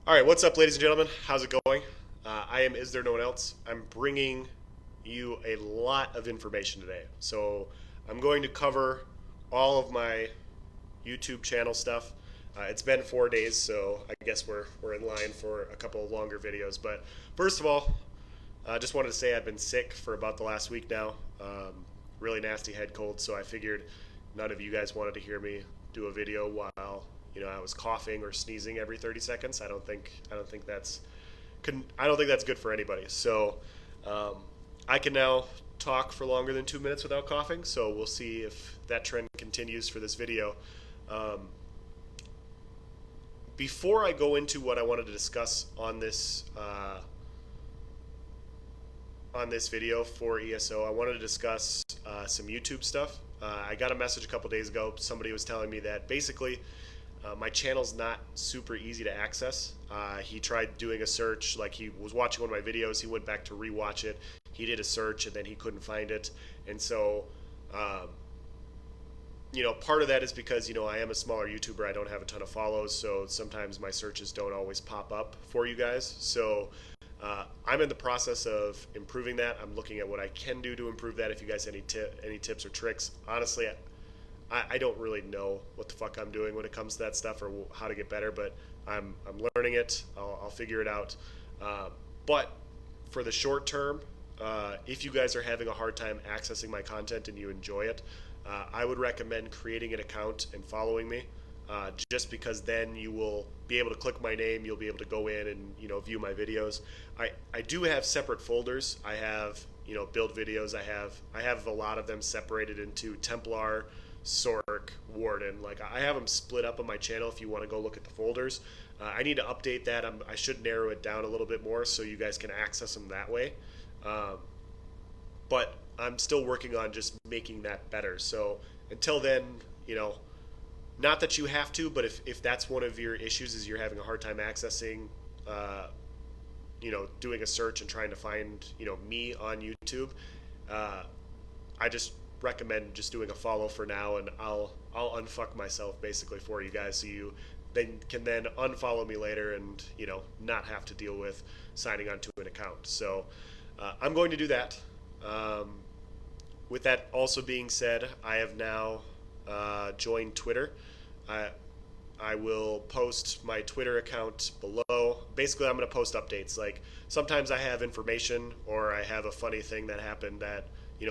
All right, what's up, ladies and gentlemen? How's it going? I am Is There No One Else? I'm bringing you a lot of information today. So, I'm going to cover all of my YouTube channel stuff. It's been 4 days, so I guess we're in line for a couple of longer videos. But first of all, I just wanted to say I've been sick for about the last week now. Really nasty head cold, so I figured none of you guys wanted to hear me do a video while I was coughing or sneezing every 30 seconds. I don't think that's good for anybody. So um, I can now talk for longer than 2 minutes without coughing. So we'll see if that trend continues for this video. Um, Before I go into what I wanted to discuss on this video for ESO, I wanted to discuss some YouTube stuff. I got a message a couple days ago. Somebody was telling me that basically my channel's not super easy to access. He tried doing a search, like he was watching one of my videos. He went back to rewatch it. He did a search and then he couldn't find it. And so, um, part of that is because, I am a smaller YouTuber. I don't have a ton of follows. So sometimes my searches don't always pop up for you guys. So I'm in the process of improving that. I'm looking at what I can do to improve that. If you guys have any tips or tricks, honestly, I don't really know what the fuck I'm doing when it comes to that stuff or how to get better, but I'm learning it. I'll figure it out. But for the short term, if you guys are having a hard time accessing my content and you enjoy it, I would recommend creating an account and following me. Just because then you will be able to click my name, you'll be able to go in and view my videos. I do have separate folders. I have build videos. I have a lot of them separated into Templar, Sork, Warden. Like I have them split up on my channel. If you want to go look at the folders, I need to update that. I should narrow it down a little bit more so you guys can access them that way. Um, but I'm still working on just making that better. So until then, you know, not that you have to, but if that's one of your issues is you're having a hard time accessing, uh, doing a search and trying to find, me on YouTube, uh, I just recommend just doing a follow for now, and I'll unfuck myself basically for you guys, so you then unfollow me later and not have to deal with signing onto an account. So I'm going to do that. Um, with that also being said, I have now joined Twitter. I I will post my Twitter account below. Basically, I'm going to post updates. Like sometimes I have information or I have a funny thing that happened that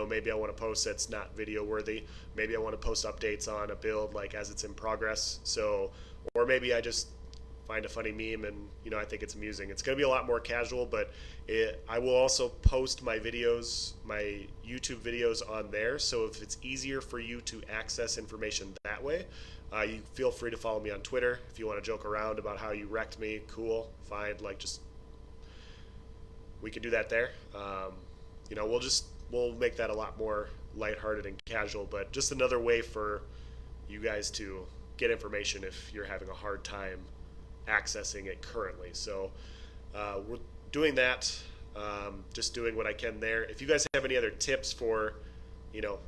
maybe I want to post that's not video worthy. Maybe I want to post updates on a build like as it's in progress. So, or maybe I just find a funny meme and I think it's amusing. It's going to be a lot more casual, but I will also post my videos, my YouTube videos on there. So if it's easier for you to access information that way, you feel free to follow me on Twitter. If you want to joke around about how you wrecked me, cool, fine. Like just we could do that there. We'll make that a lot more lighthearted and casual, but just another way for you guys to get information if you're having a hard time accessing it currently. So we're doing that. Just doing what I can there. If you guys have any other tips for, you know,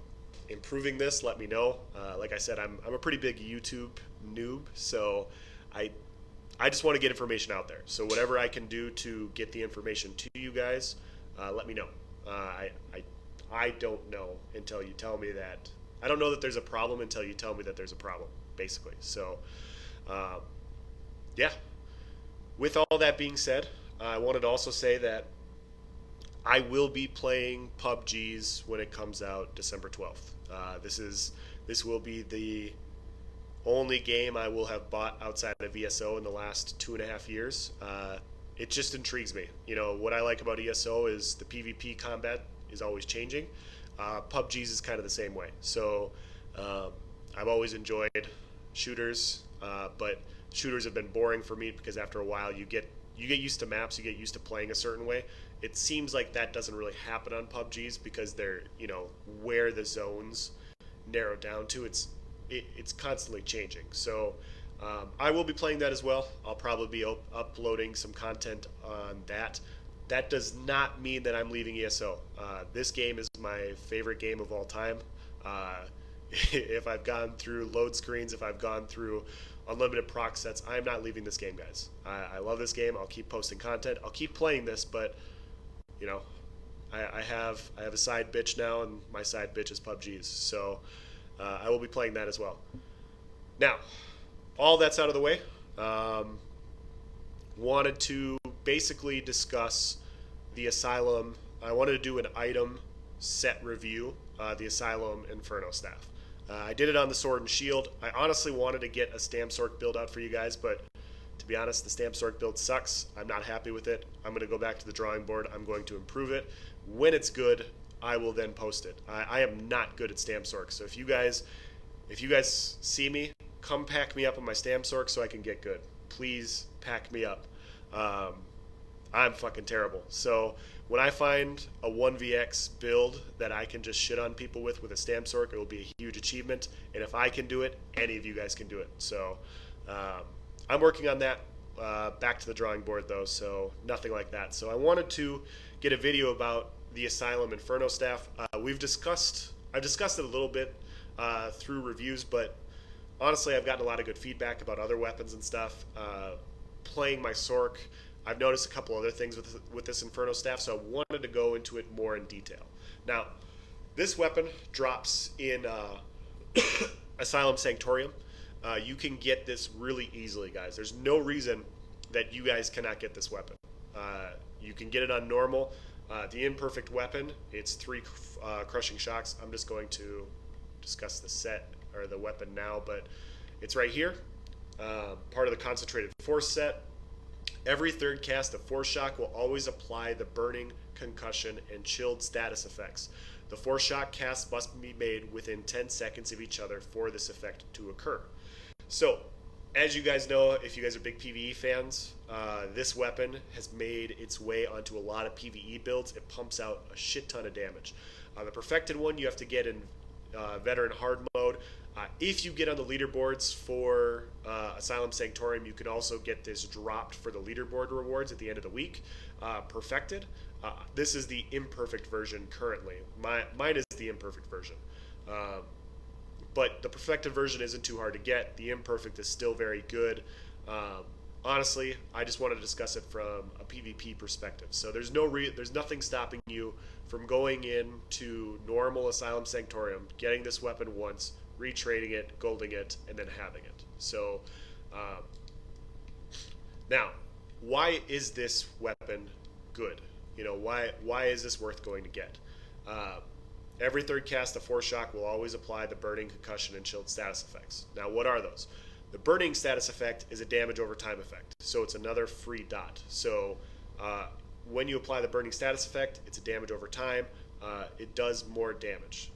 improving this, let me know. Like I said, I'm a pretty big YouTube noob, so I I just want to get information out there. So whatever I can do to get the information to you guys, let me know. I don't know until you tell me that. I don't know that there's a problem until you tell me that there's a problem, basically. So, um, yeah. With all that being said, I wanted to also say that I will be playing PUBG's when it comes out December 12th. This will be the only game I will have bought outside of ESO in the last 2.5 years. It just intrigues me. What I like about ESO is the PvP combat is always changing. PUBG's is kind of the same way. So um, I've always enjoyed shooters, but shooters have been boring for me because after a while you get used to maps, you get used to playing a certain way. It seems like that doesn't really happen on PUBG's because they're where the zones narrow down to. It's constantly changing. So I will be playing that as well. I'll probably be uploading some content on that. That does not mean that I'm leaving ESO. This game is my favorite game of all time. If I've gone through load screens, if I've gone through unlimited proc sets. I am not leaving this game, guys. I love this game. I'll keep posting content. I'll keep playing this, but you know, I have a side bitch now, and my side bitch is PUBG's. So I will be playing that as well. Now, all that's out of the way. Wanted to basically discuss the Asylum. I wanted to do an item set review, the Asylum Inferno staff. I did it on the Sword and Shield. I honestly wanted to get a Stamp Sork build out for you guys, but to be honest, the Stamp Sork build sucks. I'm not happy with it. I'm going to go back to the drawing board. I'm going to improve it. When it's good, I will then post it. I am not good at Stamp Sork, so if you guys see me, come pack me up on my Stamp Sork so I can get good. Please pack me up. I'm fucking terrible. So when I find a 1vx build that I can just shit on people with a Stamp Sork, it will be a huge achievement. And if I can do it, any of you guys can do it. So I'm working on that. Back to the drawing board though, so nothing like that. So I wanted to get a video about the Asylum Inferno staff. I've discussed it a little bit through reviews, but honestly, I've gotten a lot of good feedback about other weapons and stuff. Playing my Sork, I've noticed a couple other things with this Inferno staff, so I wanted to go into it more in detail. Now, this weapon drops in Asylum Sanctorium. You can get this really easily, guys. There's no reason that you guys cannot get this weapon. You can get it on normal. The imperfect weapon, it's 3 crushing shocks. I'm just going to discuss the set or the weapon now, but it's right here. Part of the concentrated force set. Every third cast of force shock will always apply the burning, concussion, and chilled status effects. The force shock casts must be made within 10 seconds of each other for this effect to occur. So, as you guys know, if you guys are big PvE fans, this weapon has made its way onto a lot of PvE builds. It pumps out a shit ton of damage. The perfected one you have to get in veteran hard mode. If you get on the leaderboards for Asylum Sanctorium, you can also get this dropped for the leaderboard rewards at the end of the week. Perfected. This is the imperfect version currently. Mine is the imperfect version. But the perfected version isn't too hard to get. The imperfect is still very good. Honestly, I just want to discuss it from a PvP perspective. So there's nothing stopping you from going into normal Asylum Sanctorium, getting this weapon once, retrading it, golding it, and then having it. So now, why is this weapon good? You know, why is this worth going to get? Every third cast of force shock will always apply the burning, concussion, and chilled status effects. Now, what are those? The burning status effect is a damage over time effect, so it's another free dot. So when you apply the burning status effect, it's a damage over time. It does more damage,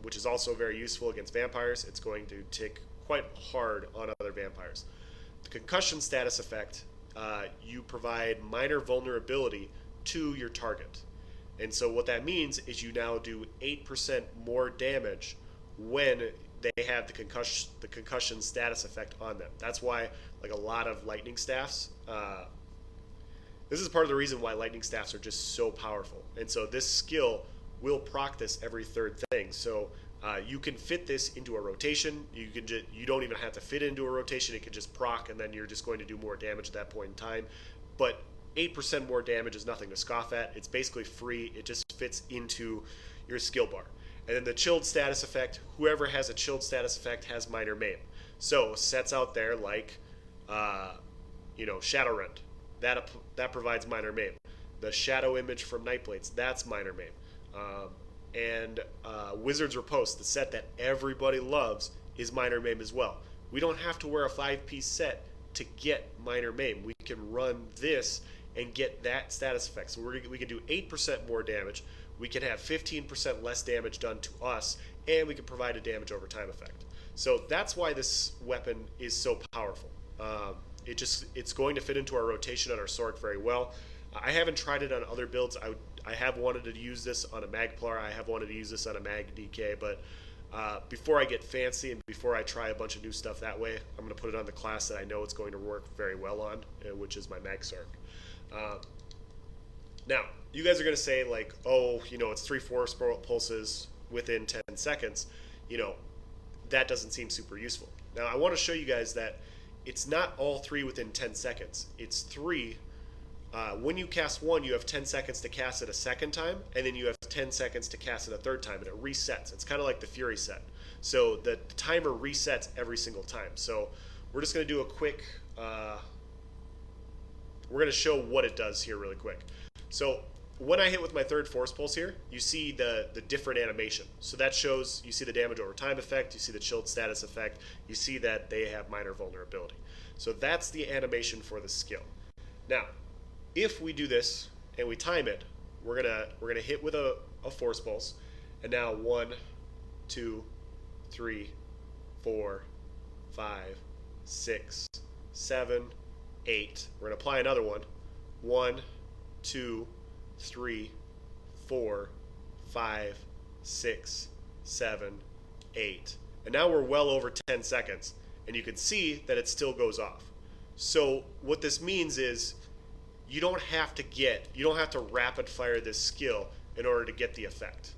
which is also very useful against vampires. It's going to tick quite hard on other vampires. The concussion status effect, you provide minor vulnerability to your target. And so what that means is you now do 8% more damage when they have the concussion status effect on them. That's why, like, a lot of lightning staffs, this is part of the reason why lightning staffs are just so powerful. And so this skill will proc this every third thing. So you can fit this into a rotation. You don't even have to fit into a rotation. It can just proc, and then you're just going to do more damage at that point in time. But 8% more damage is nothing to scoff at. It's basically free. It just fits into your skill bar. And then the chilled status effect, whoever has a chilled status effect has minor maim. So sets out there like, Shadow Rend, that provides minor maim. The Shadow Image from Nightblades, that's minor maim. And Wizard's Riposte, the set that everybody loves, is minor maim as well. We don't have to wear a 5-piece set to get minor maim. We can run this and get that status effect. So we can do 8% more damage. We can have 15% less damage done to us, and we can provide a damage over time effect. So that's why this weapon is so powerful. It's going to fit into our rotation on our Sork very well. I haven't tried it on other builds. I have wanted to use this on a Magplar. I have wanted to use this on a Mag DK, but before I get fancy and before I try a bunch of new stuff that way, I'm going to put it on the class that I know it's going to work very well on, which is my Mag Sork. Now, you guys are going to say, like, oh, it's 3 force pulses within 10 seconds. That doesn't seem super useful. Now, I want to show you guys that it's not all three within 10 seconds. It's three. When you cast one, you have 10 seconds to cast it a second time, and then you have 10 seconds to cast it a third time, and it resets. It's kind of like the Fury set. So the timer resets every single time. So we're just going to do a quick, we're going to show what it does here really quick. So when I hit with my third Force Pulse here, you see the different animation. So that shows, you see the damage over time effect, you see the chilled status effect, you see that they have minor vulnerability. So that's the animation for the skill. Now, if we do this and we time it, we're gonna hit with a Force Pulse, and now 1, 2, 3, 4, 5, 6, 7, 8. We're gonna apply another one. 1, 2, 3, 4, 5, 6, 7, 8. And now we're well over 10 seconds, and you can see that it still goes off. So what this means is you don't have to rapid fire this skill in order to get the effect.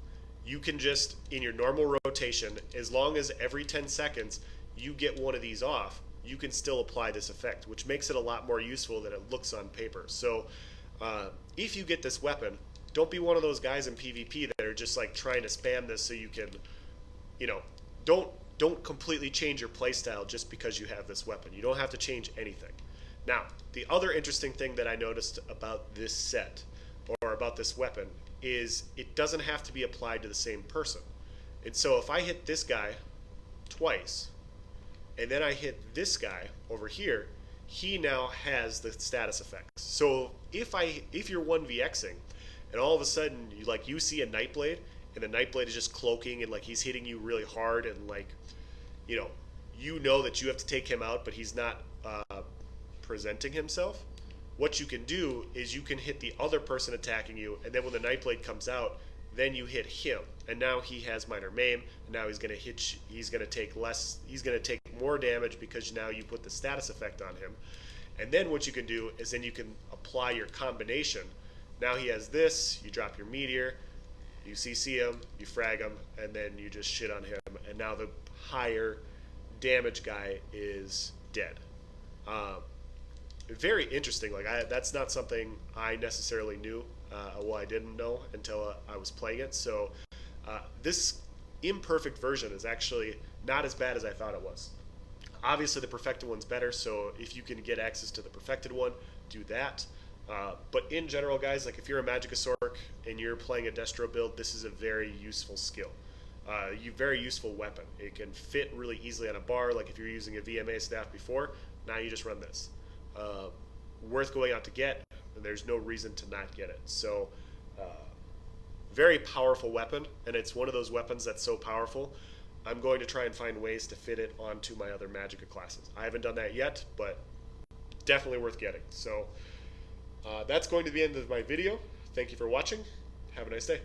You can just, in your normal rotation, as long as every 10 seconds you get one of these off, you can still apply this effect, which makes it a lot more useful than it looks on paper. So if you get this weapon, don't be one of those guys in PvP that are just like trying to spam this so you can, don't completely change your playstyle just because you have this weapon. You don't have to change anything. Now, the other interesting thing that I noticed about this set, or about this weapon, is it doesn't have to be applied to the same person. And so if I hit this guy twice, and then I hit this guy over here, he now has the status effects. So if you're 1vxing, and all of a sudden you see a Nightblade, and the Nightblade is just cloaking, and like he's hitting you really hard, and like you know that you have to take him out, but he's not presenting himself, what you can do is you can hit the other person attacking you, and then when the Nightblade comes out, then you hit him, and now he has minor maim, and now he's going to take more damage because now you put the status effect on him. And then what you can do is then you can apply your combination. Now he has this, you drop your meteor, you CC him, you frag him, and then you just shit on him, and now the higher damage guy is dead. Very interesting. That's not something I necessarily knew. I didn't know until I was playing it. So this imperfect version is actually not as bad as I thought it was. Obviously, the perfected one's better. So if you can get access to the perfected one, do that. But in general, guys, like if you're a Magicosaurk and you're playing a Destro build, this is a very useful skill. Very useful weapon. It can fit really easily on a bar. Like if you're using a VMA staff before, now you just run this. Worth going out to get, and there's no reason to not get it. So very powerful weapon, and it's one of those weapons that's so powerful I'm going to try and find ways to fit it onto my other Magicka classes. I haven't done that yet, but definitely worth getting. So that's going to be the end of my video. Thank you for watching. Have a nice day.